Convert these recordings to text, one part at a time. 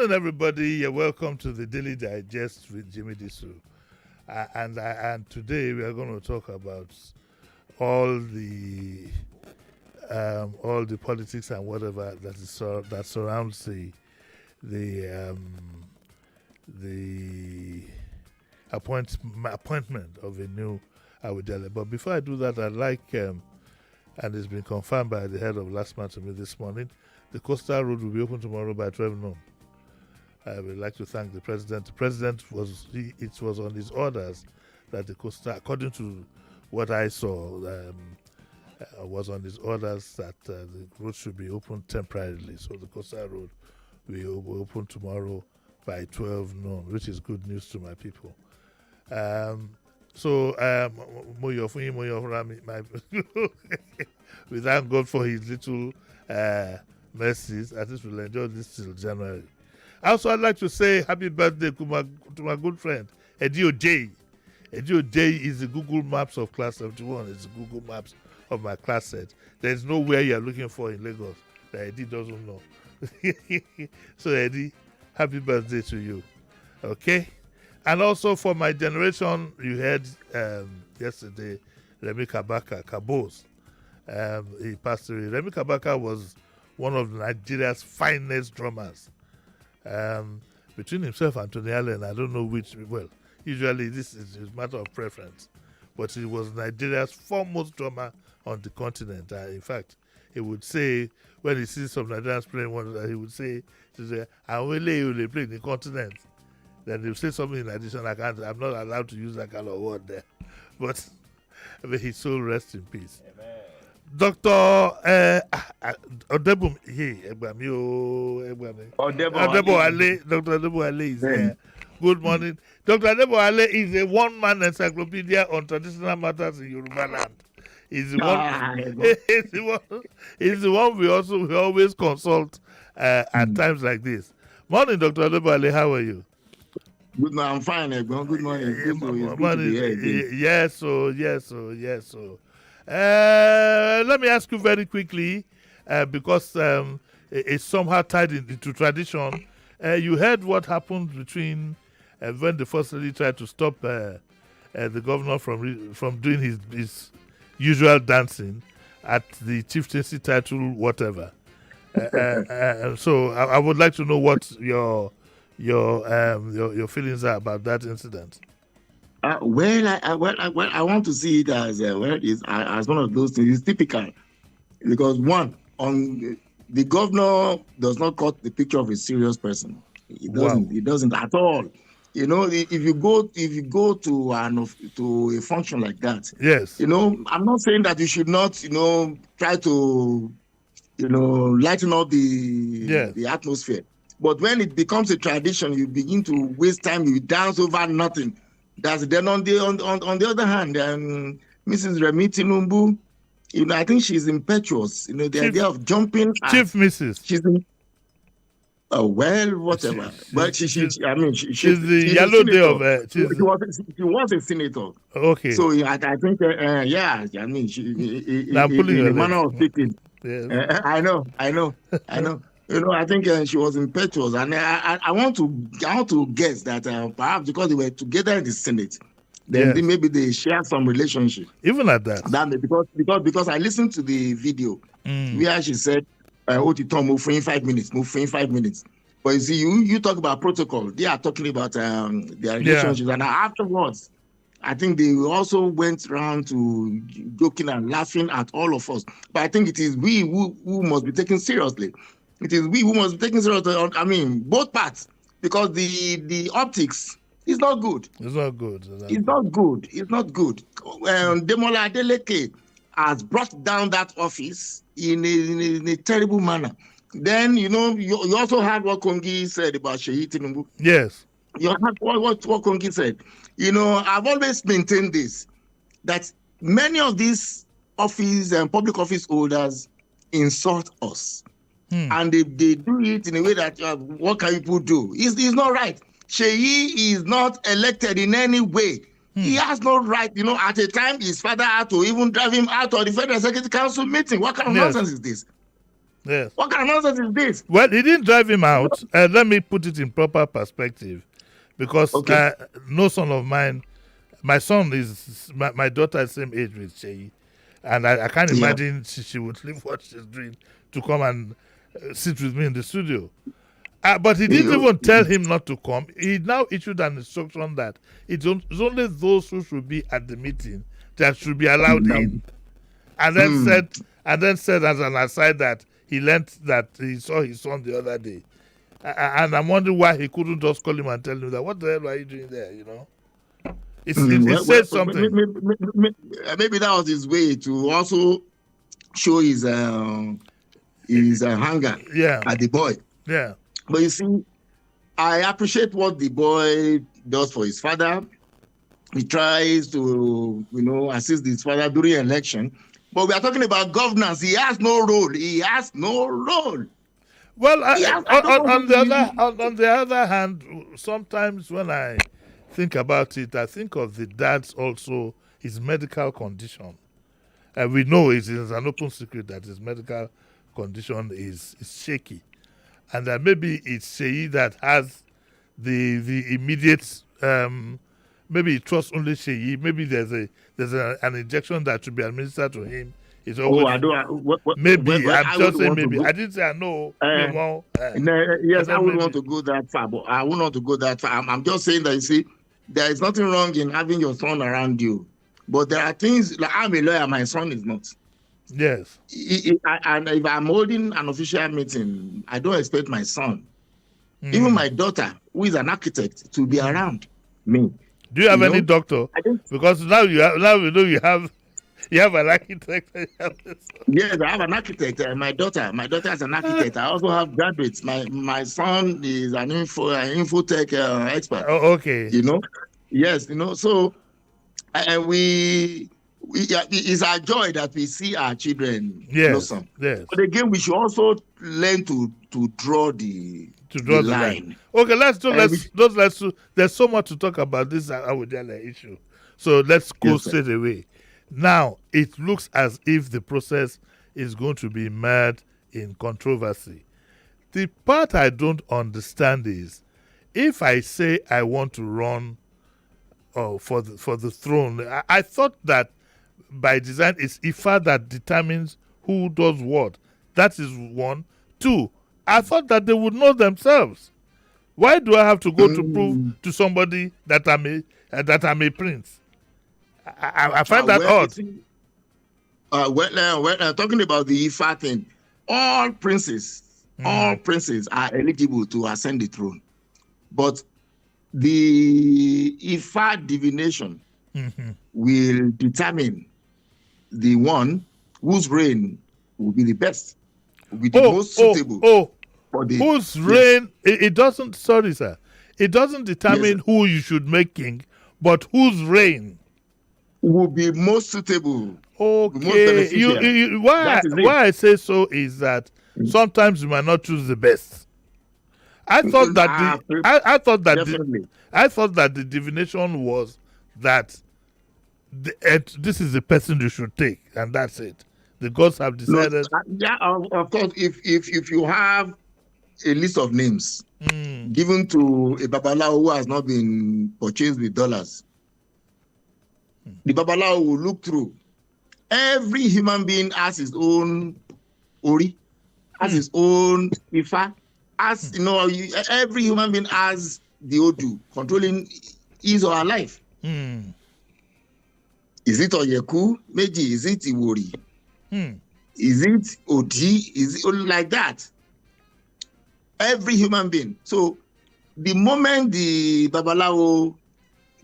morning, everybody. You're welcome to the Daily Digest with Jimi Disu. And today we are going to talk about all the politics and whatever that surrounds the appointment of a new Awujale. But before I do that, I'd like, and it's been confirmed by the head of last month to me this morning, the coastal road will be open tomorrow by 12 noon. I would like to thank the president. The president it was on his orders that the coastal, according to what I saw, was on his orders that the road should be open temporarily. So the coastal road will be open tomorrow by 12 noon, which is good news to my people. We thank God for his little mercies. At least we'll enjoy this till January. Also, I'd like to say happy birthday to my good friend, Edio J. Edio J is the Google Maps of Class 71. It's the Google Maps of my class set. There's nowhere you're looking for in Lagos that Eddie doesn't know. So, Eddie, happy birthday to you. Okay? And also for my generation, you heard yesterday, Remi Kabaka, he passed away. Remi Kabaka was one of Nigeria's finest drummers. Between himself and Tony Allen, I don't know which. Well, usually this is a matter of preference, but he was Nigeria's foremost drummer on the continent. In fact, he would say, when he sees some Nigerians playing one, he would say, "I will lay you play the continent." Then he'll say something in addition. I'm not allowed to use that kind of word there, but may his soul rest in peace. Amen. Dr. Odebo Ale. Dr. Odebo Ale is here. Good morning. Dr. Odebo Ale is a one-man encyclopedia on traditional matters in Yoruba land. He's the one we always consult at times like this. Morning, Dr. Odebo Ale. How are you? Good morning. I'm fine, Egbon. Good morning. Good morning. Yes. Let me ask you very quickly, because it's somehow tied into tradition. You heard what happened between when the First Lady tried to stop the governor from doing his usual dancing at the chieftaincy title, whatever. So I would like to know what your feelings are about that incident. I want to see it as as one of those things. It's typical because the governor does not cut the picture of a serious person. He doesn't. Wow. He doesn't at all. You know, if you go to a function like that, yes. You know, I'm not saying that you should not, try to, lighten up the atmosphere. But when it becomes a tradition, you begin to waste time. You dance over nothing. Then on the other hand, Mrs. Remi Tinumbu, I think she's impetuous. The idea of jumping. Chief Mrs. She's whatever. But she's the yellow day of it. She was a senator. Okay. So I think, I'm pulling in a manner of speaking. Yes. I know. I think she was impetuous, and I want to guess that perhaps because they were together in the Senate, then maybe they share some relationship. Even at that. Because I listened to the video where she said, move for 5 minutes. But you see, you talk about protocol. They are talking about their relationships, and afterwards, I think they also went around to joking and laughing at all of us. But I think it is we who must be taken seriously. It is we who must be taken seriously. Both parts, because the optics is not good. It's not good. Demola Adeleke has brought down that office in a terrible manner. Then, you also heard what Kongi said about Sheyi Tinubu. Yes. You heard what Kongi said. I've always maintained this, that many of these office and public office holders insult us. And they do it in a way that what can people do? It's not right. Sheyi is not elected in any way. He has no right. At a time his father had to even drive him out of the Federal Executive Council meeting. What kind of nonsense is this? Yes. What kind of nonsense is this? Well, he didn't drive him out. Let me put it in proper perspective, because Okay. no son of mine. My son is my daughter is same age with Sheyi, and I can't Yeah. imagine she would leave what she's doing to come and sit with me in the studio. But he didn't even tell him not to come. He now issued an instruction that it's only those who should be at the meeting that should be allowed in, and then said as an aside that he learned that he saw his son the other day, and I'm wondering why he couldn't just call him and tell him that, what the hell are you doing there? You know, it says something. Maybe that was his way to also show his hunger at the boy. Yeah. But you see, I appreciate what the boy does for his father. He tries to, assist his father during election. But we are talking about governance. He has no role. He has no role. Well, on the other hand, sometimes when I think about it, I think of the dad's also his medical condition. And we know it is an open secret that his medical condition is shaky. And that maybe it's Sheyi that has the immediate, maybe he trusts only Sheyi. Maybe there's an injection that should be administered to him. It's always, maybe. I'm just saying maybe. I didn't say I know. Yes, I wouldn't want to go that far, but I wouldn't want to go that far. I'm just saying that, you see, there is nothing wrong in having your son around you. But there are things, like I'm a lawyer, my son is not. Yes. And if I'm holding an official meeting, I don't expect my son, even my daughter, who is an architect, to be around me. Do you have any doctor? Because now we know you have an architect. Yes, I have an architect. My daughter is an architect. I also have graduates. My son is an infotech expert. Oh, okay. Yes, so it's our joy that we see our children blossom. Yes. But again, we should also learn to draw the line. Okay, let's do. There's so much to talk about this Awujale issue. So let's go straight away. Now, it looks as if the process is going to be mired in controversy. The part I don't understand is, if I say I want to run for the throne, I thought that by design it's Ifa that determines who does what. That is one. Two, I thought that they would know themselves. Why do I have to go to prove to somebody that I'm a prince? I find that odd. Talking about the Ifa thing, all princes are eligible to ascend the throne, but the Ifa divination will determine the one whose reign will be the best, will be the most suitable. For the whose reign? It doesn't. Sorry, sir. It doesn't determine who you should make king, but whose reign will be most suitable. Okay. Why I say so is that sometimes you might not choose the best. I thought that the divination was that this is the person you should take, and that's it. The gods have decided. Of course. If you have a list of names given to a babalawo who has not been purchased with dollars, the babalawo will look through. Every human being has his own ori, has his own ifa. Every human being has the odu controlling his or her life. Is it Oyeku? Meji? Is it Iwori? Is it Odi? Is it like that? Every human being. So the moment the babalawo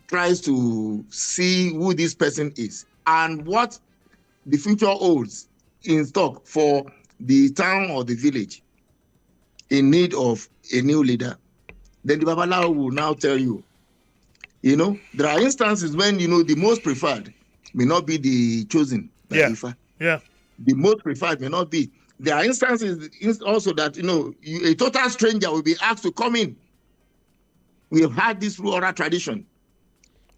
tries to see who this person is and what the future holds in stock for the town or the village in need of a new leader, then the babalawo will now tell you, there are instances when, the most preferred may not be the chosen. The most preferred may not be. There are instances also that, a total stranger will be asked to come in. We have had this oral tradition.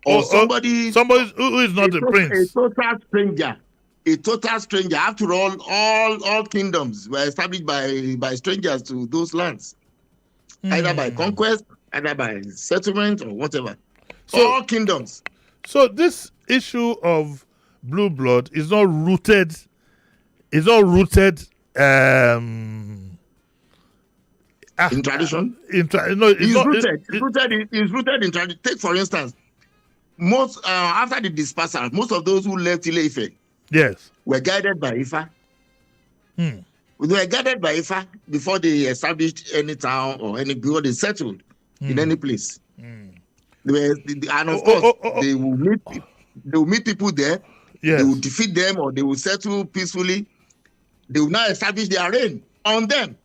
Or somebody who is not a prince. A total stranger a total stranger. After all kingdoms were established by strangers to those lands, either by conquest, either by settlement, or whatever. So, all kingdoms. So this issue of blue blood is not rooted. Is not rooted. In tradition. It's rooted in tradition. Take for instance, most after the dispersal, most of those who left Ile-Ife, yes, were guided by Ifa. They were guided by Ifa before they established any town or before they settled in any place. And of course, they will meet people there. Yes. They will defeat them, or they will settle peacefully. They will now establish their reign on them.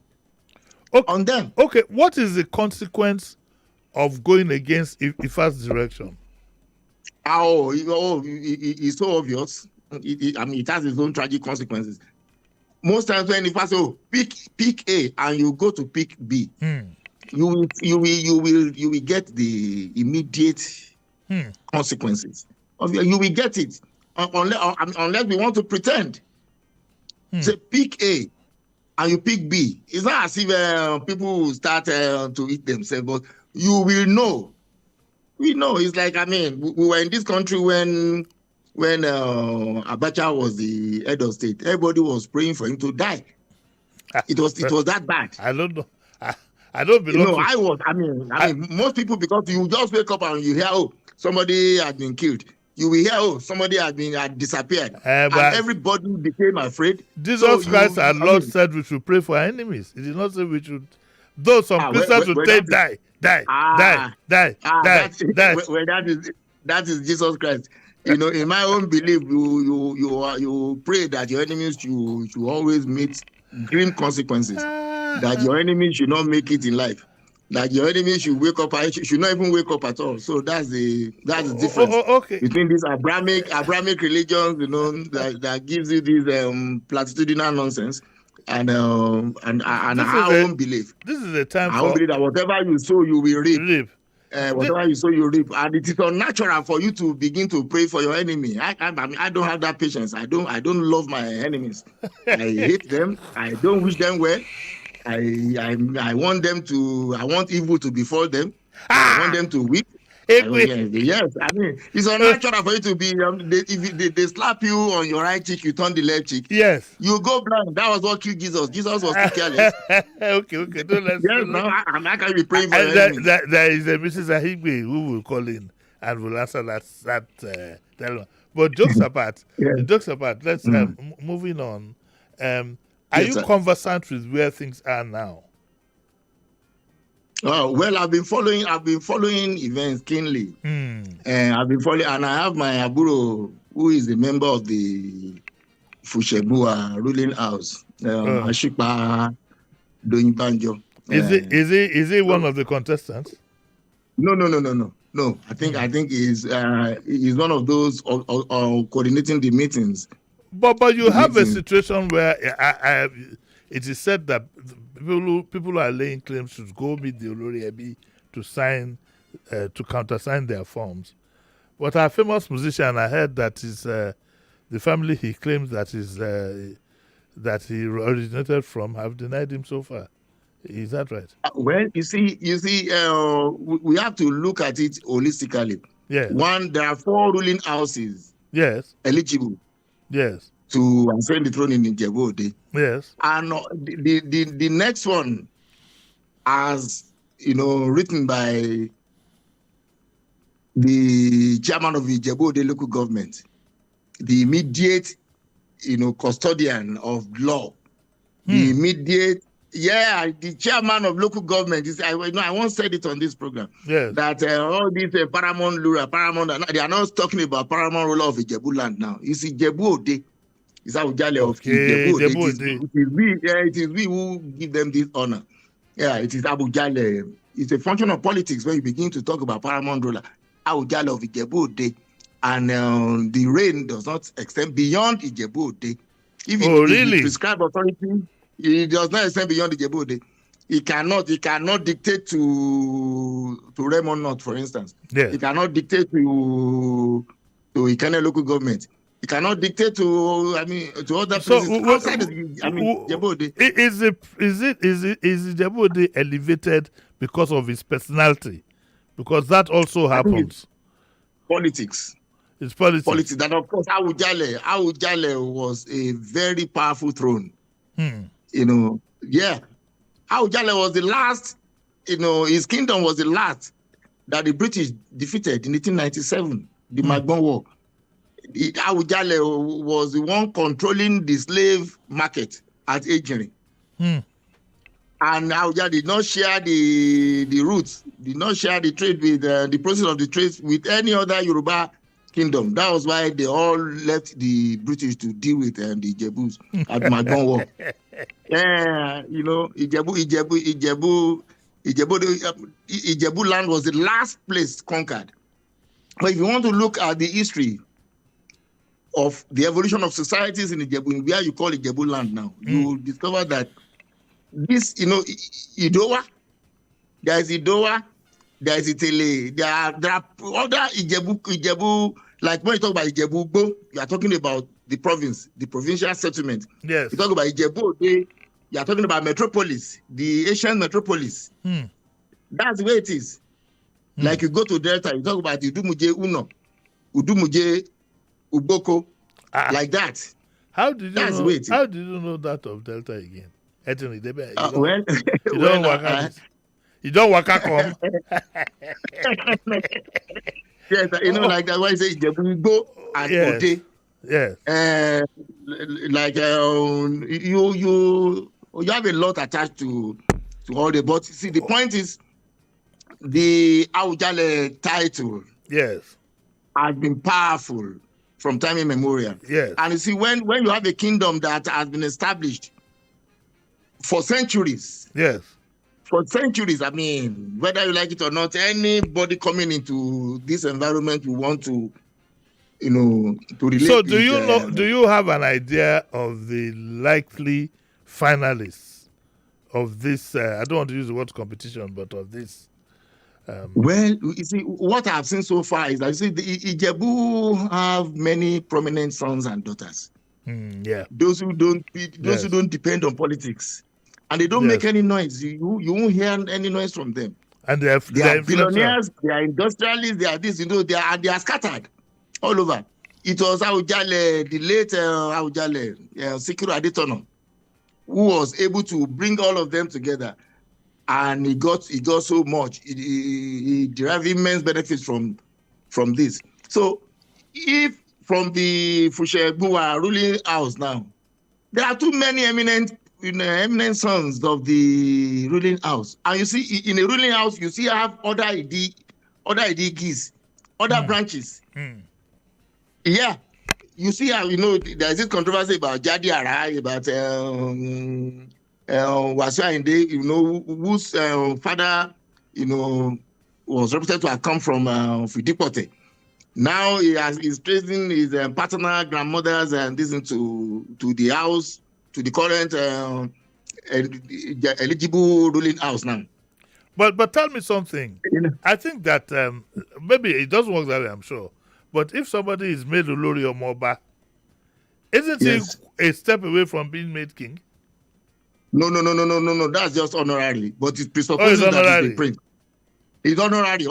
Okay. On them. Okay, what is the consequence of going against Ifa's direction? It's so obvious. It has its own tragic consequences. Most times when Ifa say, pick A, and you go to pick B, you will get the immediate consequences. You will get it unless we want to pretend. Say pick A and you pick B. It's not as if people will start to eat themselves, but you will know. We know. It's like, we were in this country when Abacha was the head of state. Everybody was praying for him to die. It was that bad. I don't know. I don't belong. I was. Most people, because you just wake up and you hear, somebody has been killed. You will hear, somebody had disappeared, and everybody became afraid. Jesus Christ, our Lord, said we should pray for our enemies. He did not say we should. Though some Christians would say, die. That is Jesus Christ. In my own belief, you pray that your enemies should always meet grim consequences. That your enemies should not make it in life. That your enemies should wake up, should not even wake up at all. So that's the difference between these Abrahamic religions, that gives you this platitudinal nonsense, and our own belief. This is a time I believe that whatever you sow, you will reap. Whatever you sow, you reap, and it is unnatural for you to begin to pray for your enemy. I don't have that patience. I don't love my enemies. I hate them. I don't wish them well. I want evil to befall them. I want them to weep. Yes, it's unnatural for you to be. If they slap you on your right cheek, you turn the left cheek. Yes, you go blind. That was what killed Jesus. Jesus was too careless. Okay. Don't let's. Yes, I'm not going to be praying for you. There is a Mrs. Ahigbe who will call in and will answer that dilemma. But jokes apart, let's moving on. Are you conversant with where things are now? Oh, well, I've been following events keenly. And I've been following, and I have my aburo, who is a member of the Fushebua ruling house, Ashipa Doyinbanjo. Is he one of the contestants? No. I think he's one of those coordinating the meetings. But you have a situation where it is said that people who are laying claims should go meet the Olori Ebi to sign, to countersign their forms. But our famous musician, I heard that is the family he claims that he originated from have denied him so far. Is that right? Well, you see, we have to look at it holistically. Yes. One, there are 4 ruling houses. Yes. Eligible. Yes. To ascend the throne in Jebu. Yes. And the next one, as written by the chairman of the Jebu local government, the immediate, custodian of law, the immediate, the chairman of local government. I once said it on this program. Yes. That all these paramount, they are not talking about paramount ruler of Jebu land now. You see, Jebu Ode. It's Aujale of Jebu. It is we who give them this honor. Yeah, it is Abujale. It's a function of politics when you begin to talk about paramount ruler. Aujale of Jebu, and the reign does not extend beyond Jebu. If it prescribed authority, it does not extend beyond Jebu. It cannot dictate to Raymond North, for instance. Yes. It cannot dictate to Ikane local government. He cannot dictate to other So, places outside Jebu. is Jebu elevated because of his personality? Because that also I think it's happens. politics. It's politics. Politics. And of course, Awujale was a very powerful throne. Yeah. Awujale was the last, his kingdom was the last that the British defeated in 1897, the Magbon War. Awujale was the one controlling the slave market at Ejiri. And Awujale did not share the roots, did not share the trade with the process of the trade with any other Yoruba kingdom. That was why they all left the British to deal with the Jebus at Magbon War. Yeah, Jebu land was the last place conquered. But if you want to look at the history of the evolution of societies in Jebu, where you call Jebu land now, you will discover that this, Idowa, there is Idowa, there is Itele, there are other Ijebu, like when you talk about Ijebu, you are talking about the province, the provincial settlement. Yes. You talk about Ijebu, you are talking about metropolis, the ancient metropolis. That's the way it is. Like you go to Delta, you talk about Udumuje Uno, Udumuje Uboko, like that. How did you know that of Delta again? You don't work out come. Yes, like that. Why you say Jebu go and Ode. Yes. Like you have a lot attached to all the. But see, the point is, the Awujale title, yes, has been powerful from time immemorial. Yes. And you see, when you have a kingdom that has been established for centuries. Yes. For centuries, whether you like it or not, anybody coming into this environment will want to, to relate. So do you have an idea of the likely finalists of this? I don't want to use the word competition, but of this. Well, you see, what I've seen so far is that the Jebu have many prominent sons and daughters. Yeah. Those who don't depend on politics. And they don't make any noise. You won't hear any noise from them. And they are billionaires, they are industrialists, they are this, they are scattered all over. It was Awujale, the late Awujale, Sikiru Adetono, who was able to bring all of them together. And he got so much. He derived immense benefits from this. So if from the Fushegbua ruling house now, there are too many eminent sons of the ruling house. And you see, in a ruling house, you see have other IDGs, other branches. Yeah. You see how, there's this controversy about Jadi Arai, about Wasiu Ayinde, whose father, was reputed to have come from Fidipote. Now he's tracing his paternal grandmothers and this into the house, to the current eligible ruling house now. But tell me something. I think that maybe it doesn't work that way, I'm sure. But if somebody is made Olori or Moba, isn't he a step away from being made king? No. That's just honorary. But it presupposes that he's a prince. He's honorary.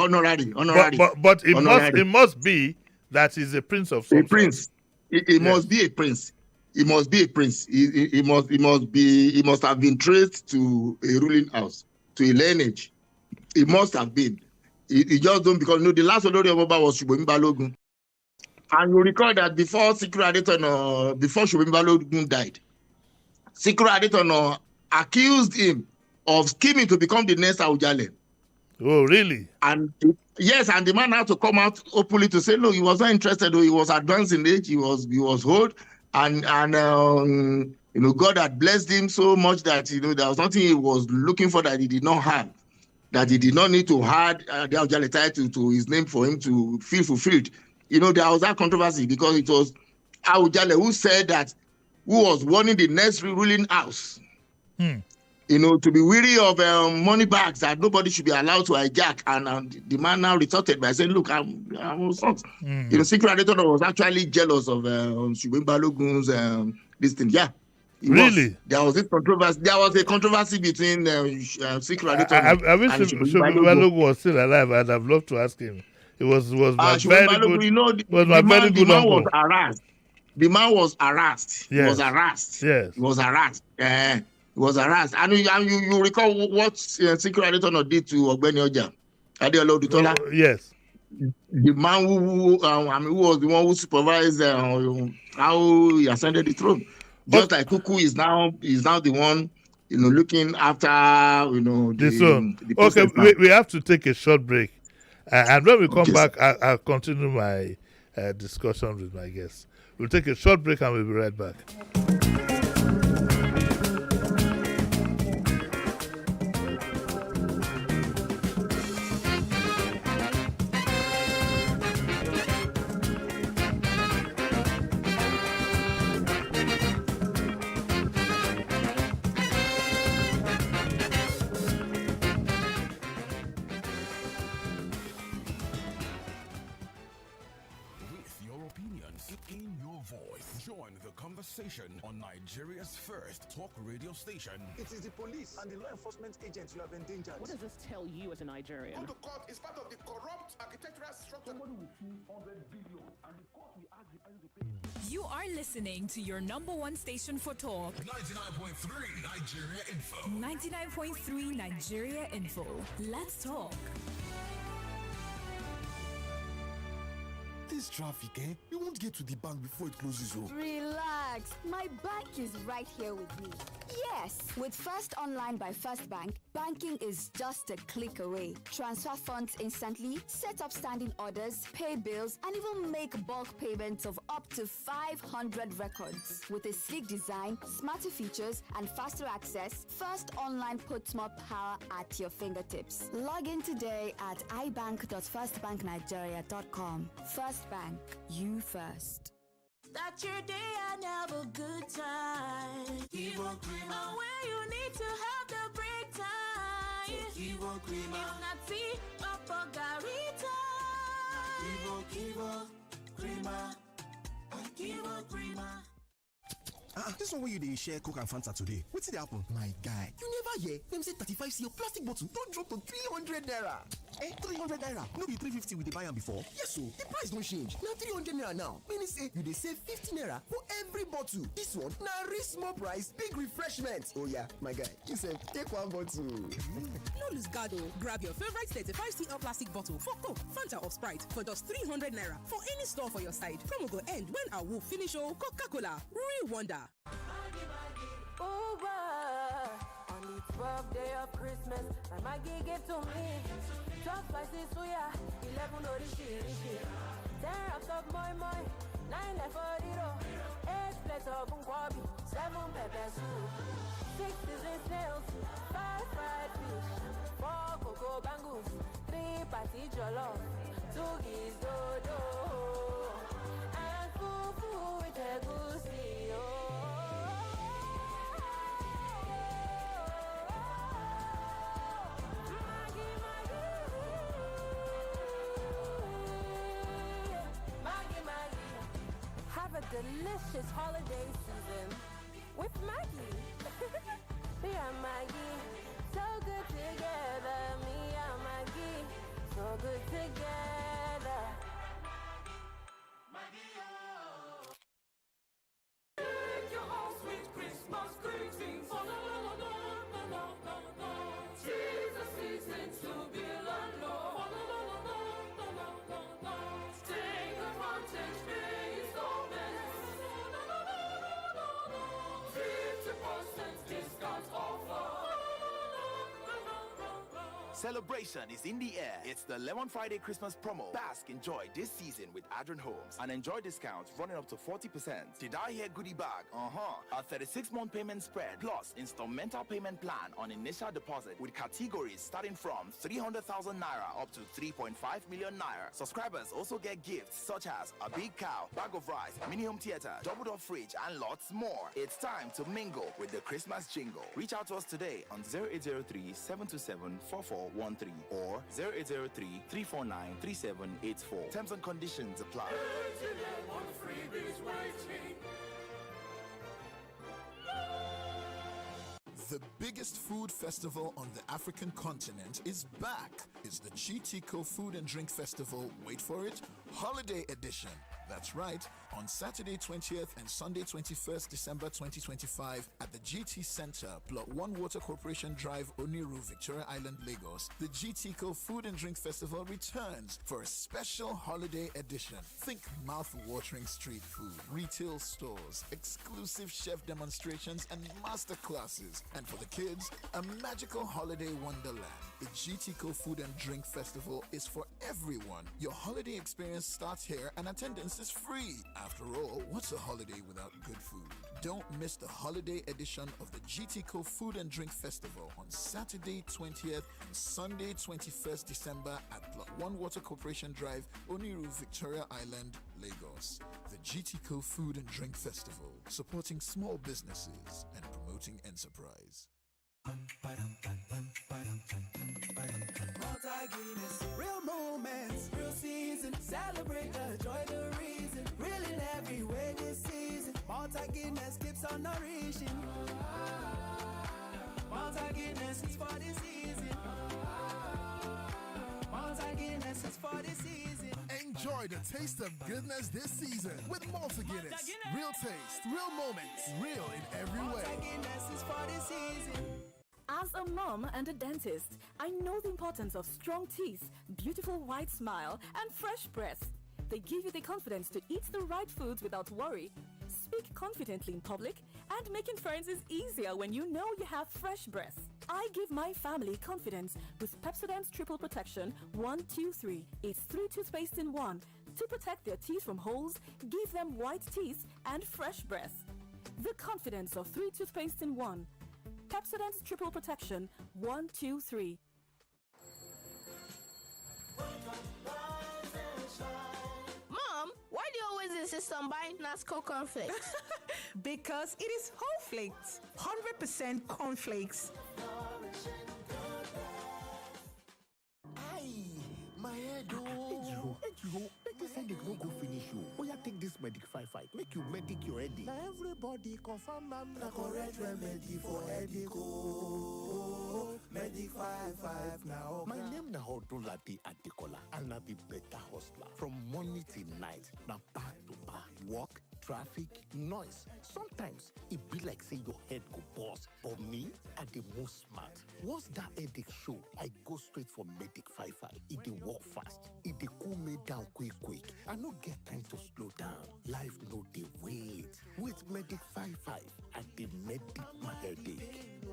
But it must be that he's a prince of some prince. He must be a prince. He must be a prince. He must have been traced to a ruling house, to a lineage. He must have been. He just don't, because the last Olori Omoba was Shubemi Balogun. And you recall that before Sikiru Adetono, before Shubemi Balogun died, Sikiru Adetono accused him of scheming to become the next Awujale. Oh, really? And yes, and the man had to come out openly to say, look, he was not interested. He was advanced in age. He was old, and God had blessed him so much that there was nothing he was looking for that he did not have, that he did not need to add the Awujale title to his name for him to feel fulfilled. There was that controversy because it was Awujale who said that, who was warning the next ruling house to be weary of money bags that nobody should be allowed to hijack. And the man now retorted by saying, look, I'm not. Secret Editor was actually jealous of Shubin Balogun's this thing. Yeah. Really? There was a controversy between Secret Editor I wish and Shubin Balogun was still alive. I'd have loved to ask him. It was my very good. The man was harassed. The man was harassed. Yes. He was harassed. Yes. He was harassed. He was harassed. And you recall what Secret Editor did to Ogbeni Oja? Adeola Odutola? Yes. The man who was the one who supervised how he ascended the throne. Just like Kuku is now the one, looking after, the okay, we have to take a short break. And when we come back, I'll continue my discussion with my guests. We'll take a short break and we'll be right back. On Nigeria's first talk radio station. It is the police and the law enforcement agents you have endangered. What does this tell you as a Nigerian? Go to court is part of the corrupt architectural structure. Somebody will see 100 billion and the court will ask the person to pay. You are listening to your number one station for talk. 99.3 Nigeria Info. 99.3 Nigeria Info. Let's talk. This traffic, we won't get to the bank before it closes. Relax. My bank is right here with me. Yes, with First Online by First Bank, banking is just a click away. Transfer funds instantly, set up standing orders, pay bills, and even make bulk payments of up to 500 records. With a sleek design, smarter features, and faster access, First Online puts more power at your fingertips. Log in today at ibank.firstbanknigeria.com. First Bank, you first. Start your day and have a good time. Kivo Creamer. Where you need to have the break time. Kivo Creamer. If not tea, up or garita. Kivo Creamer. Kivo Creamer. This one where you share Coke and Fanta today. What's it happen? My guy, you never hear them say 35cl plastic bottle don't drop to 300 naira. 300 naira. No be 350 with the buy am before. Yes, so the price don't change. Now 300 naira now. Meaning say you dey save 50 naira for every bottle. This one now reach small price, big refreshment. Oh yeah, my guy, you said take one bottle. No lose guard. Grab your favorite 35cl plastic bottle for Coke, Fanta or Sprite for just 300 naira for any store for your side. Promo go end when I will finish. Coca-Cola, real wonder. Over on the 12th day of Christmas, my Maggie gave to me 12 spices suya, 11 orishi, 10 wraps of moi moi, 9 left for diro, 8 plates of nkwabi, 7 pepper soup, 6 seasoned snails, 5 fried fish, 4 cocoa bangles, 3 patty jollof, 2 geese dodo, and fufu with egusi. Have a delicious holiday season with Maggie. Me and Maggie, so good together. Me and Maggie, so good together. Maggie, make your home sweet Christmas greetings. Oh, no, no, no, no, no, no, no. Tis the season to be alone. Oh, no, no, no, no, no, no, no. Take advantage, pay installments. No, no, no, no, no, no. 50% discount offer. Celebration is in the air. It's the Lemon Friday Christmas promo. Bask in joy this season with Adrian Homes and enjoy discounts running up to 40%. Did I hear goodie bag? A 36-month payment spread plus installmental payment plan on initial deposit with categories starting from 300,000 naira up to 3.5 million naira. Subscribers also get gifts such as a big cow, bag of rice, mini home theater, double-door fridge, and lots more. It's time to mingle with the Christmas jingle. Reach out to us today on 0803-727-4413 or 0803-349-3784. Terms and conditions apply. The biggest food festival on the African continent is back. It's the GTCO Food and Drink Festival, wait for it, Holiday Edition. That's right, on Saturday 20th and Sunday 21st December 2025 at the GT Center, Plot 1 Water Corporation Drive, Oniru, Victoria Island, Lagos, the GTCO Food and Drink Festival returns for a special holiday edition. Think mouth-watering street food, retail stores, exclusive chef demonstrations, and master classes. And for the kids, a magical holiday wonderland. The GTCO Food and Drink Festival is for everyone. Your holiday experience starts here and attendance is free. After all, what's a holiday without good food? Don't miss the holiday edition of the GTCO Food and Drink Festival on Saturday 20th and Sunday 21st December at Plot 1 Water Corporation Drive, Oniru, Victoria Island, Lagos. The GTCO Food and Drink Festival, supporting small businesses and promoting enterprise. Multi-Guinness, real moments, real season. Celebrate the joy, the reason. Real in every way this season. Multi-Guinness keeps on nourishing. Multi-Guinness is for this season. Multi-Guinness is for this season. Enjoy the taste of goodness this season with Multi-Guinness. Real taste, real moments, real in every way. Multi-Guinness is for this season. As a mom and a dentist, I know the importance of strong teeth, beautiful white smile, and fresh breath. They give you the confidence to eat the right foods without worry, speak confidently in public, and making friends is easier when you know you have fresh breath. I give my family confidence with Pepsodent's Triple Protection 1, 2, 3. It's 3 toothpaste in 1 to protect their teeth from holes, give them white teeth, and fresh breath. The confidence of 3 toothpaste in 1. Pepsodent's Triple Protection 1, 2, 3. Mom, why do you always insist on buying Nasco cornflakes? Because it is whole flakes, 100% cornflakes. My head, oh. Make this headache no go finish you. Oh, yeah, take this Medic 5-5. Make you medic your headache. Now everybody confirm I'm the correct remedy for headache, oh. Medic 5-5 now. My name na Hodolati Adekola, and I be better hustler. From morning till night, now back to back. Work, traffic, noise. Sometimes it be like say your head go bust. But me, I the most smart. Once that headache show, I go straight for Medic 5-5. It dey work fast. It dey cool me down quick. I no get time to slow down. Life no dey wait. With Medic 5-5, I dey medic my headache.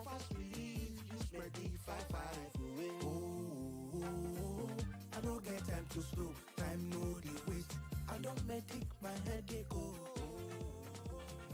Fast relief, use Medic 5-5. Oh, I no get time to slow. Time no dey wait. I don't medic my headache. Oh.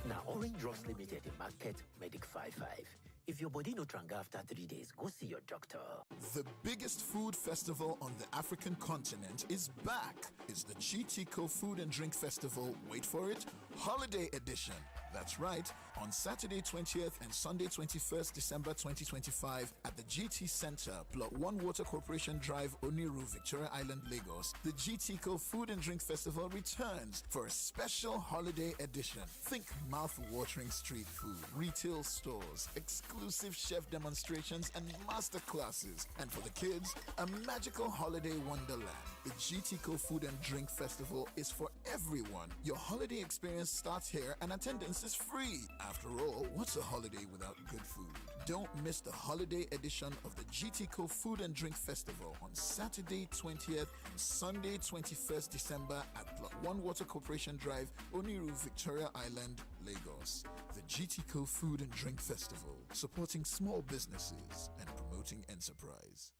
Now, Orange Drugs Limited in market Medic 5-5. If your body no tranga after 3 days, go see your doctor. The biggest food festival on the African continent is back. It's the GTCO Food and Drink Festival, wait for it, Holiday Edition. That's right, on Saturday 20th and Sunday 21st December 2025 at the GT Center, Plot 1 Water Corporation Drive, Oniru, Victoria Island, Lagos, the GTCO Food and Drink Festival returns for a special holiday edition. Think mouth-watering street food, retail stores, exclusive chef demonstrations, and master classes. And for the kids, a magical holiday wonderland. The GTCO Food and Drink Festival is for everyone. Your holiday experience starts here and attendance is free. After all, what's a holiday without good food? Don't miss the holiday edition of the GTCO Food and Drink Festival on Saturday 20th and Sunday 21st December at Plot 1 Water Corporation Drive, Oniru, Victoria Island, Lagos. The GTCO Food and Drink Festival, supporting small businesses and promoting promoting enterprise.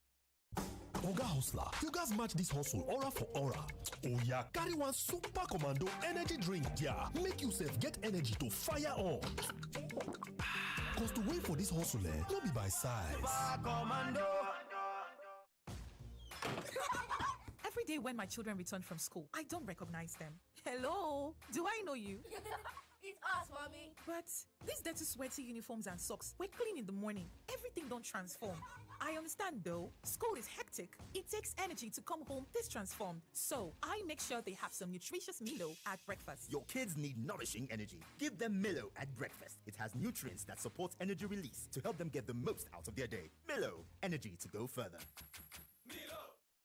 Oga Hustler, you guys match this hustle aura for aura. Oh yeah, carry one super commando energy drink, yeah. Make yourself get energy to fire on. Cause to wait for this hustle, not be by size. Super commando. Every day when my children return from school, I don't recognize them. Hello, do I know you? It's us, mommy. But these dirty, sweaty uniforms and socks, we're clean in the morning. Everything don't transform. I understand though, school is hectic. It takes energy to come home this transformed. So I make sure they have some nutritious Milo at breakfast. Your kids need nourishing energy. Give them Milo at breakfast. It has nutrients that support energy release to help them get the most out of their day. Milo, energy to go further.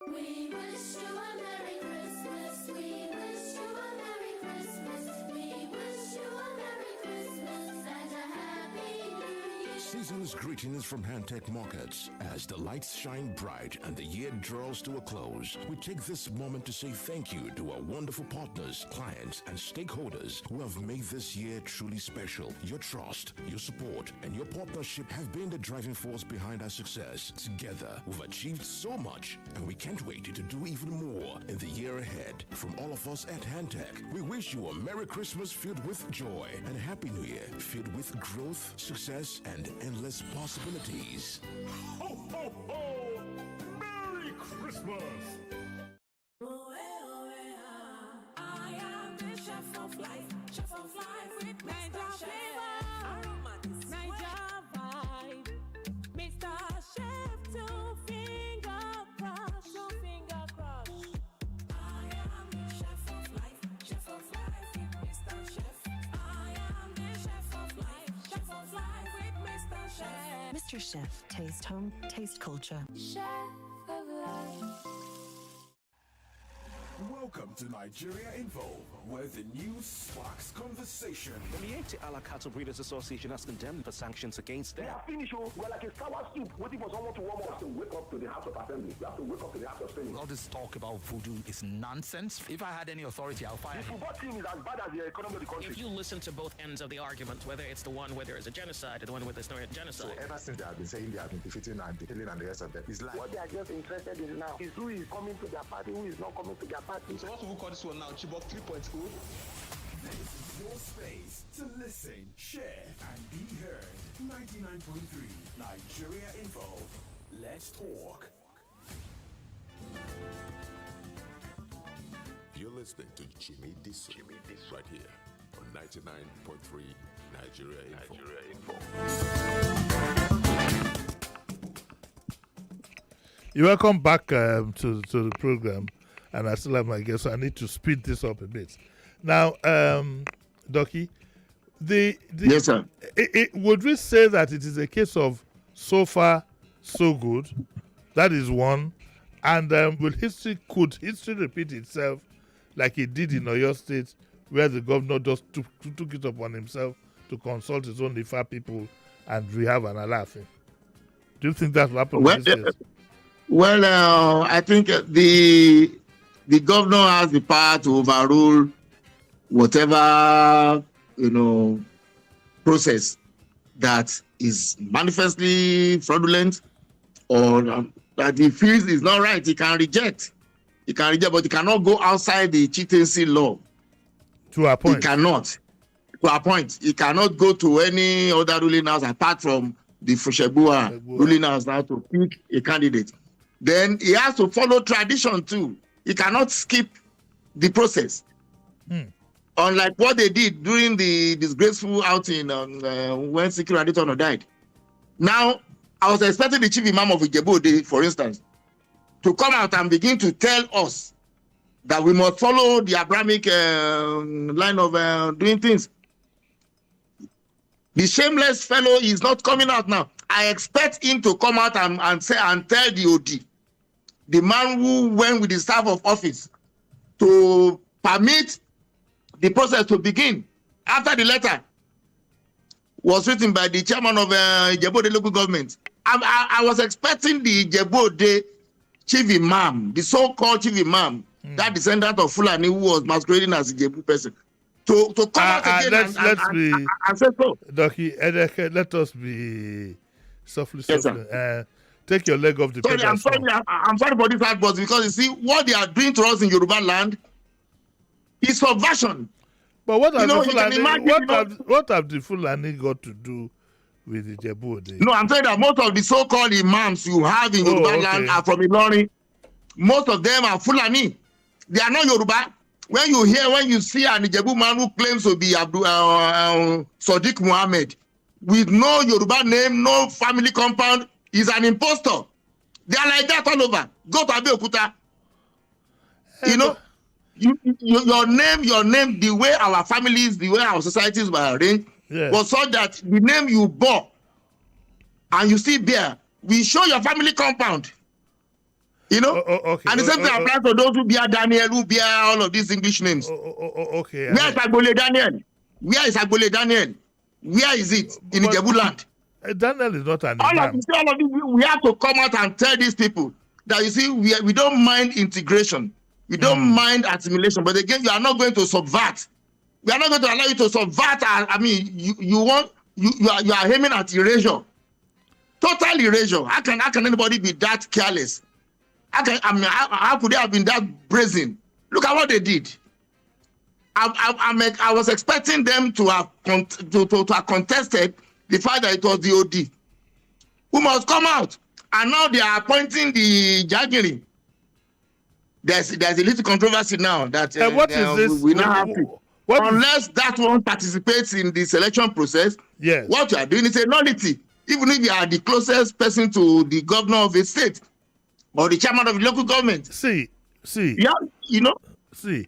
We wish you a Merry Christmas. We wish you a Merry Christmas. We wish you a Merry Christmas and a Happy New Year. Season's greetings from Handtech Markets. As the lights shine bright and the year draws to a close, we take this moment to say thank you to our wonderful partners, clients, and stakeholders who have made this year truly special. Your trust, your support, and your partnership have been the driving force behind our success. Together, we've achieved so much, and we can't wait to do even more in the year ahead. From all of us at Handtech, we wish you a Merry Christmas filled with joy and a Happy New Year filled with growth, success, and endless possibilities. Ho, ho, ho! Merry Christmas! I am the chef of life with Mr. Chef. Niger vibe, Mr. Chef, two finger crush. I am the chef of life with Mr. Chef. I am the chef of life with Mr. Chef. Mr. Chef, taste home, taste culture. Chef of life. Welcome to Nigeria Info, where the news sparks conversation. The Miete Ala Cattle Breeders Association has condemned the sanctions against them. We're like a sour soup waiting for someone to warm up. You have to wake up to the House of Assembly. You have to wake up to the House of Senate. All this talk about voodoo is nonsense. If I had any authority, I'll fire The him. football team is as bad as the economy of the country. If you listen to both ends of the argument, whether it's the one where there is a genocide or the one where there's no genocide. So ever since they have been saying they have been defeating and killing and the rest of them, it's like What they are just interested in now is who is coming to their party, who is not coming to their party. So what we call this one now, Chibok 3.0? This is your space to listen, share, and be heard. 99.3 Nigeria Info. Let's talk. You're listening to Jimi Disu right here on 99.3 Nigeria Info. You're welcome back to the program, and I still have my guest, so I need to speed this up a bit. Now, Doki, yes, sir. Would we say that it is a case of so far so good? That is one. And could history repeat itself like it did in Oyo State, where the governor just took it upon himself to consult his own Ifa people, and we have an Alaafin? Do you think that will happen in this case? Well, I think the governor has the power to overrule whatever process that is manifestly fraudulent or that he feels is not right. He can reject, but he cannot go outside the chieftaincy law. To appoint. He cannot. To appoint. He cannot go to any other ruling house apart from the Fushebua ruling house now to pick a candidate. Then he has to follow tradition too. He cannot skip the process. Unlike what they did during the disgraceful outing when Sikiru Adetono died. Now, I was expecting the chief imam of Jebu, for instance, to come out and begin to tell us that we must follow the Abrahamic line of doing things. The shameless fellow is not coming out now. I expect him to come out and tell the OD, the man who went with the staff of office, to permit the process to begin after the letter was written by the chairman of Jebu local government. I was expecting the Jebu chief imam, the so-called chief imam, that descendant of Fulani who was masquerading as a Jebu person, to come out again and say so. Doki, let us be softly. Yes, Take your leg off the Sorry, I'm sorry. I'm sorry for this outburst because you see what they are doing to us in Yoruba land is subversion. But what have, what have the Fulani got to do with the Jebu? No, I'm saying that most of the so-called imams you have in Yoruba land are from Ilorin. Most of them are Fulani. They are not Yoruba. When you see an Jebu man who claims to be Sadiq Muhammad with no Yoruba name, no family compound, is an impostor. They are like that all over. Go to Abeokuta. You know, your name, the way our families, the way our societies were arranged, was such that the name you bore and you still bear, we show your family compound. You know? Okay. And the same thing applies to those who bear Daniel, who bear all of these English names. Okay. Where is Agbole Daniel? Where is Agbole Daniel? Where is it? In Jebu land. Daniel is not an all imam. of this, we have to come out and tell these people that you see, we don't mind integration. We don't mind assimilation. But again, you are not going to subvert. We are not going to allow you to subvert. I mean, you are aiming at erasure. Total erasure. How can anybody be that careless? How could they have been that brazen? Look at what they did. I was expecting them to have contested the fact that it was the OD who must come out, and now they are appointing the Jagiri. There's a little controversy now that what is this? We now have to. Unless that one participates in the selection process, what you are doing is a nullity. Even if you are the closest person to the governor of a state or the chairman of the local government. See. Yeah, you know. See,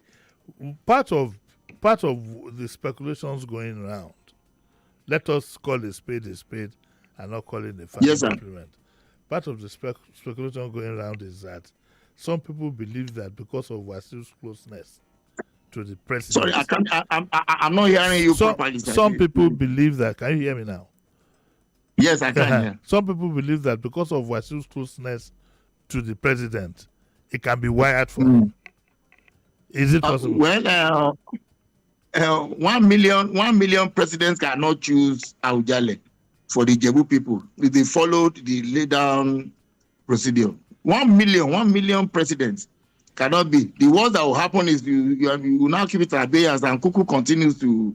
part of the speculations going around. Let us call a spade and not call it a family implement. Part of the speculation going around is that some people believe that because of Wasiu's closeness to the president. Sorry, I'm not hearing you properly. Some people believe that. Can you hear me now? Yes, I can hear. Some people believe that because of Wasiu's closeness to the president, it can be wired for him. Is it possible? 1 million presidents cannot choose Aujale for the Jebu people if they followed the lay down procedure. 1 million presidents cannot be. The worst that will happen is you will now keep it at abeyance, and Kuku continues to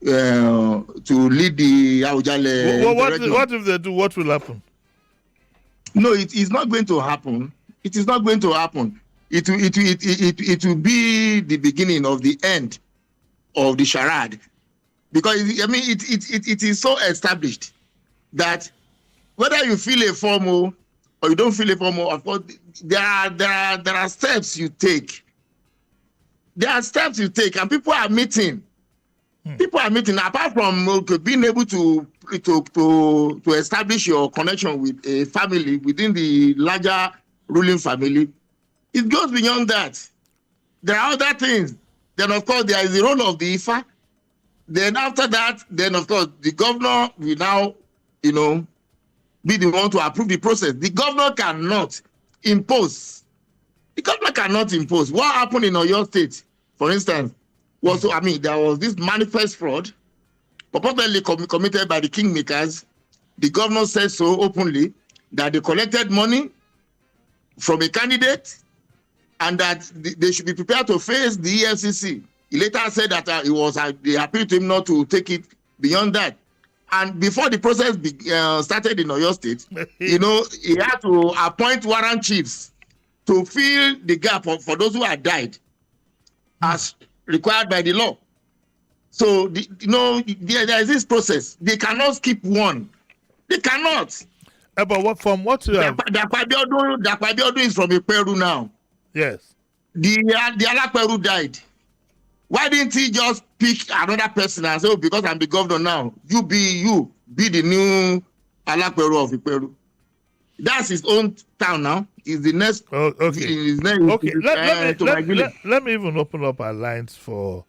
lead the Aujale. What if they do? What will happen? No, it is not going to happen. It is not going to happen. It will be the beginning of the end of the charade, because I mean it is so established that whether you feel a formal or you don't feel a formal, of course there are steps you take. There are steps you take, and people are meeting. People are meeting. Apart from being able to establish your connection with a family within the larger ruling family, it goes beyond that. There are other things. Then, of course, there is the role of the IFA. Then after that, of course, the governor will now, be the one to approve the process. The governor cannot impose. The governor cannot impose. What happened in Oyo State, for instance, was, there was this manifest fraud purportedly committed by the kingmakers. The governor said so openly that they collected money from a candidate and that they should be prepared to face the EFCC. He later said that they appealed to him not to take it beyond that. And before the process started in Oyo State, he had to appoint warrant chiefs to fill the gap for those who had died as required by the law. So, there is this process. They cannot skip one. They cannot. But from what you have... Dakwabiodun is from Peru now. Yes. The Alaperu died. Why didn't he just pick another person and say, because I'm the governor now, you be the new Alaperu of Peru? That's his own town now. He's the next. Okay. Let me even open up our lines for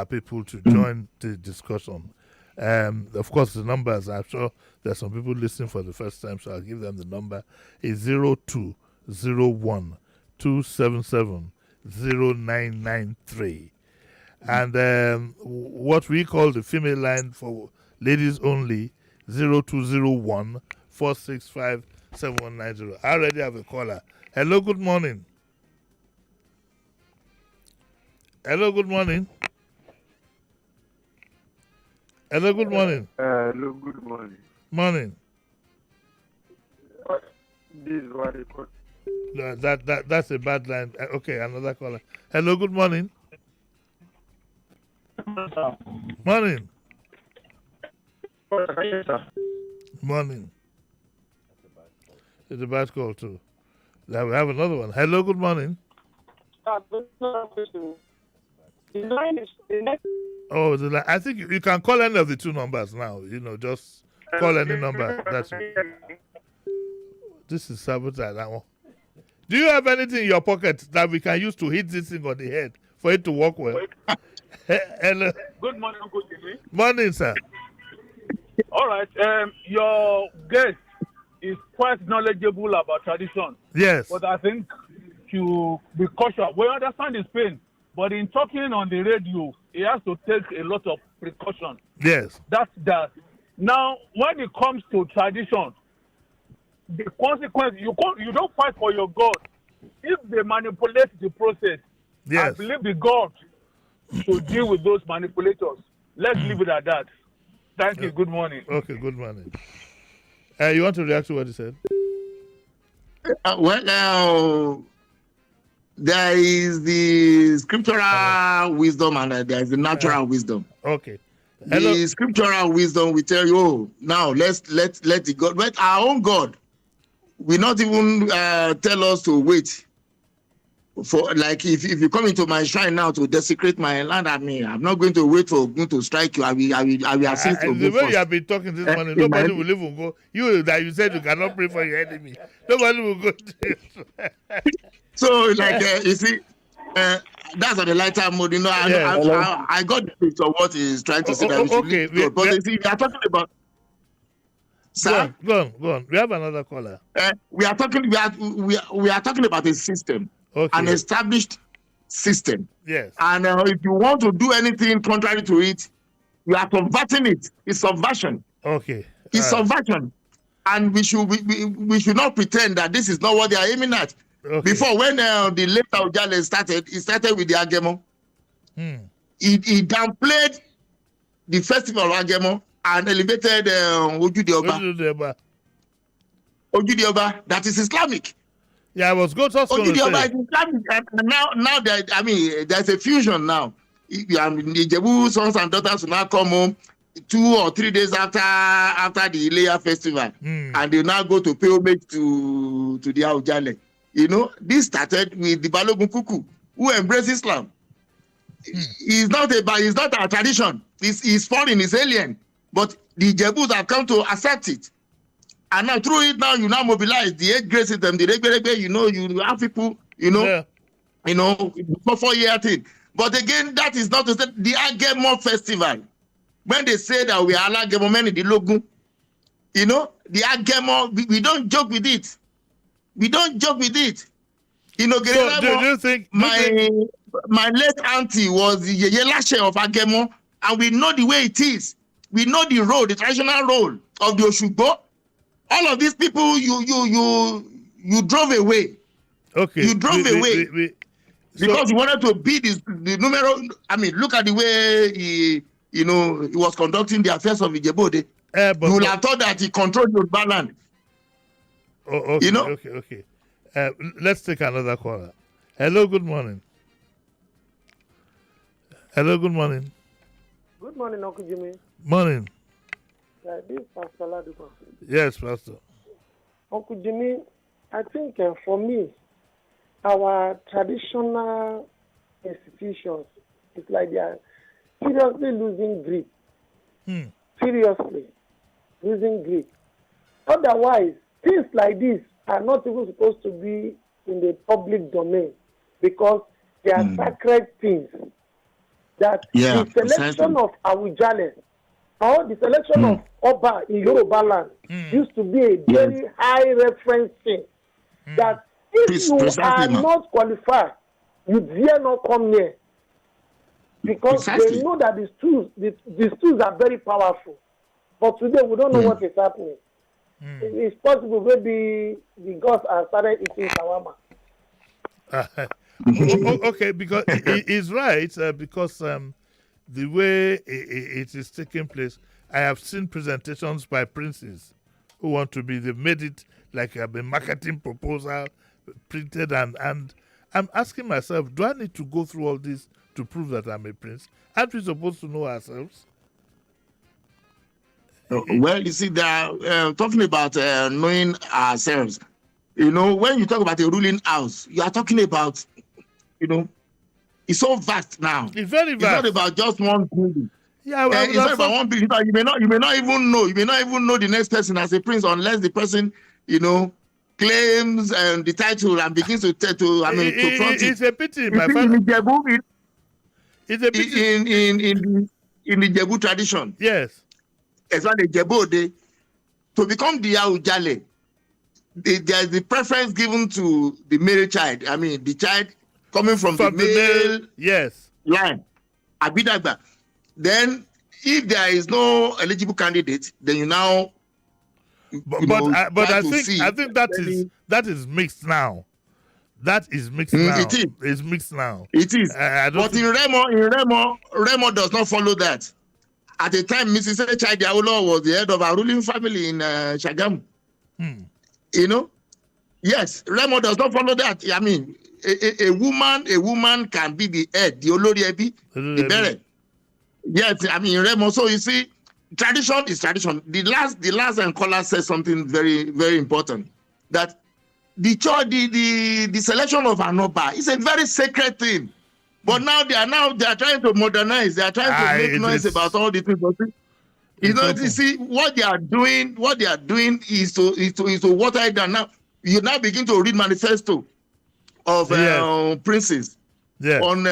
people to join the discussion. Of course, the numbers, I'm sure there's some people listening for the first time, so I'll give them the number. It's 0201 277 0993. And what we call the female line for ladies only, 0201 465 7190. I already have a caller. Hello, good morning. Hello, good morning. Hello, good morning. Hello, good morning. Morning. This is what I call. No, that's a bad line. Okay, another caller. Hello, good morning. Morning. Morning. It's a bad call too. Now we have another one. Hello, good morning. Oh, I think you can call any of the two numbers now. Just call any number. That's it. This is sabotage. That one. Do you have anything in your pocket that we can use to hit this thing on the head for it to work well? Hello. Good morning, Uncle Jimmy. Morning, sir. All right. Your guest is quite knowledgeable about tradition. Yes. But I think to be cautious. We understand his pain, but in talking on the radio, he has to take a lot of precaution. Yes. That's that. Now, when it comes to tradition, the consequence, you don't fight for your God. If they manipulate the process, yes. I believe the God should deal with those manipulators. Let's leave it at that. Thank you. Good morning. Okay, good morning. You want to react to what he said? Well, now, there is the scriptural wisdom and there is the natural wisdom. Okay. Hello. The scriptural wisdom will tell you, oh, now let the God, but our own God will not even tell us to wait for, like, if you come into my shrine now to desecrate my land, I'm not going to wait for God to strike you. I will assist you. The way you have been talking this morning, nobody will even go. You said you cannot pray for your enemy. Nobody will go to it. So, like, you see, that's on the lighter mode. I got the picture of what he's trying to say. Okay. But you see, we are talking about. Sir? Go on. We have another caller. We are talking about a system. Okay. An established system. Yes. And if you want to do anything contrary to it, you are converting it. It's subversion. Okay. It's subversion. And we should not pretend that this is not what they are aiming at. Okay. Before, when the late Ojale started, it started with the Agemo. He downplayed the festival of Agemo and elevated Ojudioba. Ojudioba, that is Islamic. Yeah, I was going to say. Ojudioba is Islamic. Now there's a fusion now. The Jebu sons and daughters will now come home 2 or 3 days after the Ileya festival, and they now go to pay homage to the Ojale. This started with the Balogun Kuku, who embraced Islam. It's not our tradition. It's foreign, it's alien. But the Jebus have come to accept it. And now through it now, you now mobilize the 8 grade system, the regular, you have people, for 4 year thing. But again, that is not to say the Agemo festival. When they say that we are Agemo men in the logo, the Agemo, we don't joke with it. We don't joke with it. So, do you think my late auntie was the Yelashe of Agemo, and we know the way it is. We know the role, the traditional role of the Oshugbo. All of these people you drove away. Okay. You drove away. Because you wanted to beat the numero. I mean, look at the way he was conducting the affairs of Ijebode. You would have thought that he controlled Yoruba land. Oh, okay, Okay. Let's take another caller. Hello, good morning. Hello, good morning. Good morning, Uncle Jimmy. Morning. This is Pastor Ladupa. Yes, Pastor. Uncle Jimmy, I think for me, our traditional institutions, it's like they are seriously losing grip. Seriously losing grip. Otherwise, things like this are not even supposed to be in the public domain because they are sacred things. That the selection of Awujale or the selection of Oba in Yoruba land used to be a very high reference thing. That if you are not qualified, you dare not come near. Because they know that these tools are very powerful. But today we don't know what is happening. It's possible maybe the gods have started eating shawarma. Okay, because he's right, because the way it is taking place, I have seen presentations by princes who want to be, they made it like a marketing proposal, printed, and I'm asking myself, do I need to go through all this to prove that I'm a prince? Aren't we supposed to know ourselves? Well, you see, they're talking about knowing ourselves. You know, when you talk about a ruling house, you are talking about, you know, it's so vast now. It's very vast. It's not about just one building. Yeah, it's not about one building. You may not even know. You may not even know the next person as a prince unless the person, you know, claims the title and begins to front it. It's a pity, my father. It's a pity. In the Jebu tradition. Yes. Especially the Jebu day, to become the Aujale, there is the preference given to the male child. I mean, the child coming from the male yes line, Abidagba. Then, if there is no eligible candidate, then you now. But I think that is mixed now. That is mixed now. It is. It's mixed now. It is. But in Remo does not follow that. At the time, Mrs. Chidi Awolowo was the head of a ruling family in Shagamu. You know, yes, Remo does not follow that. I mean, a woman can be the head, the Olori Ebi, the beret. Yes, I mean Remo. So you see, tradition is tradition. The last caller said something very, very important, that the church, the selection of Anoba is a very sacred thing. But now they are trying to modernize. They are trying to make noise about all the things. You know, you see what they are doing. What they are doing is to water it down. Now you now begin to read manifesto of princes on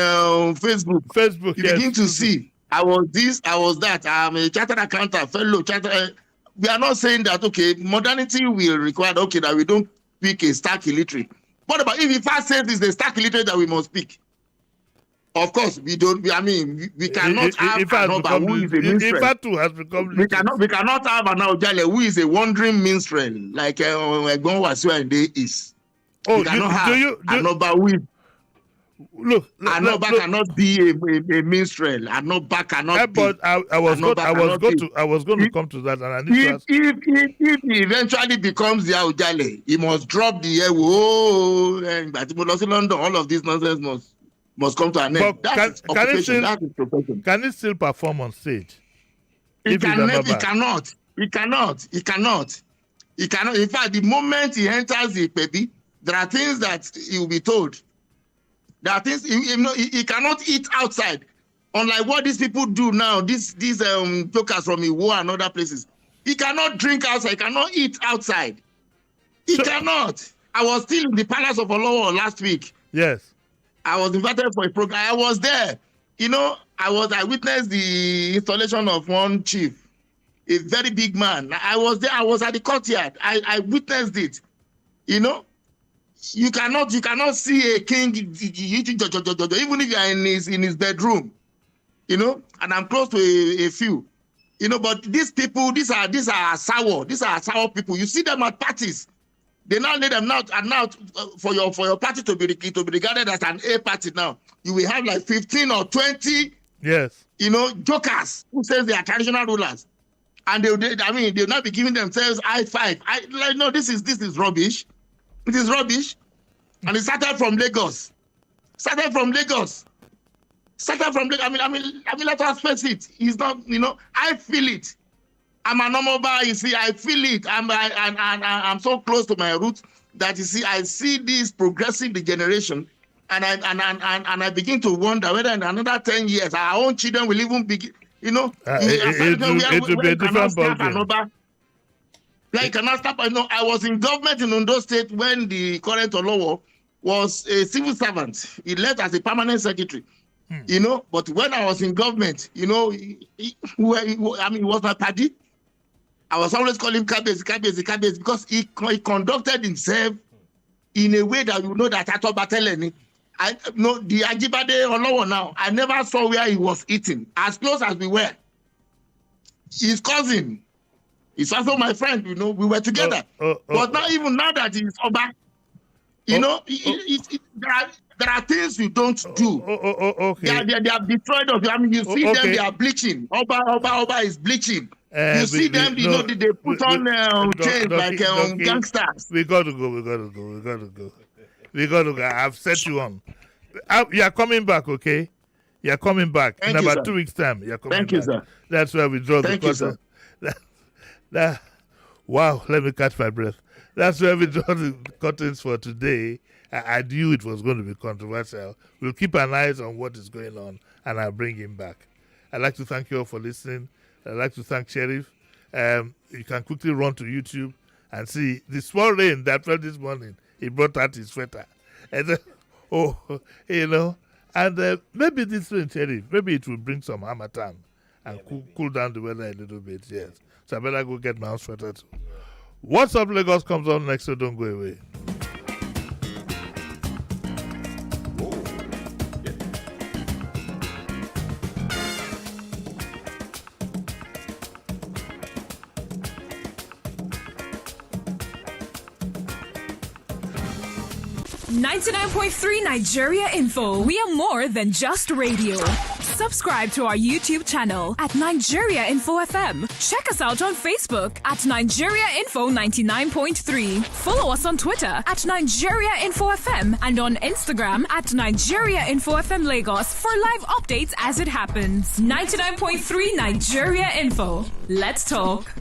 Facebook. You begin to see. I was this. I was that. I'm a chartered accountant, fellow chartered. We are not saying that modernity will require that we don't pick a stark illiterate. What about if first say this the stark illiterate that we must pick? Of course, we don't. We cannot have Anoba who is a minstrel. We cannot have an Aujale who is a wandering minstrel like Egbon Wasiu is. We cannot have Anoba who is. Anoba cannot be a minstrel. Anoba cannot be. But I was going to come to that, and I need to ask. If he eventually becomes the Aujale, he must drop the but London, all of this nonsense must come to an end. That is profession. Can he still perform on stage? He cannot. In fact, the moment he enters the baby, there are things that he will be told. There are things he cannot eat outside. Unlike what these people do now, these jokers from Iwo and other places. He cannot drink outside, he cannot eat outside. He cannot. I was still in the Palace of Olowo last week. Yes. I was invited for a program. I was there. You know, I witnessed the installation of one chief, a very big man. I was there. I was at the courtyard. I witnessed it. You know, you cannot see a king eating even if you are in his bedroom. You know, and I'm close to a few. You know, but these people, these are sour. These are sour people. You see them at parties. They now lay them out, and now for your party to be regarded as an A party now, you will have like 15 or 20, yes, you know, jokers who says they are traditional rulers, and they'll not be giving themselves high five. No, this is rubbish. It is rubbish, and it started from Lagos. Let us face it. It's not, you know, I feel it. I'm a normal guy, you see, I feel it. I'm so close to my roots that, you see, I see this progressive degeneration, and I begin to wonder whether in another 10 years our own children will even begin, you know, it will be a different ballgame. Like, cannot stop. I know I was in government in Ondo State when the current Olowo was a civil servant. He left as a permanent secretary. You know, but when I was in government, you know, he was my party. I was always calling him Kabezi, because he conducted himself in a way that you know that Ato Bateleni. I know the Ajibade Olowo now. I never saw where he was eating, as close as we were. His cousin, He's also my friend, we were together. But now that he's Oba, there are things you don't do. Okay. They have destroyed us. I mean, you see them, they are bleaching. Oba is bleaching. You see them, they put on chains like gangsters. We got to go. I've set you on. You are coming back, okay? You are coming back. Thank in you, about sir. 2 weeks' time. You are coming Thank back. you, sir. That's where we draw Thank the you, curtain. sir. Wow, let me catch my breath. That's where we draw the curtains for today. I knew it was going to be controversial. We'll keep an eye on what is going on, and I'll bring him back. I'd like to thank you all for listening. I'd like to thank Sheriff. You can quickly run to YouTube and see the small rain that fell this morning. He brought out his sweater. And and maybe this rain, Sheriff, maybe it will bring some harmattan and cool down the weather a little bit, yes. So I better go get my own sweater too. What's Up Lagos comes on next, so don't go away. .3 Nigeria Info. We are more than just radio. Subscribe to our YouTube channel at Nigeria Info FM. Check us out on Facebook at Nigeria Info 99.3. Follow us on Twitter at Nigeria Info FM and on Instagram at Nigeria Info FM Lagos for live updates as it happens. 99.3 Nigeria Info. Let's talk.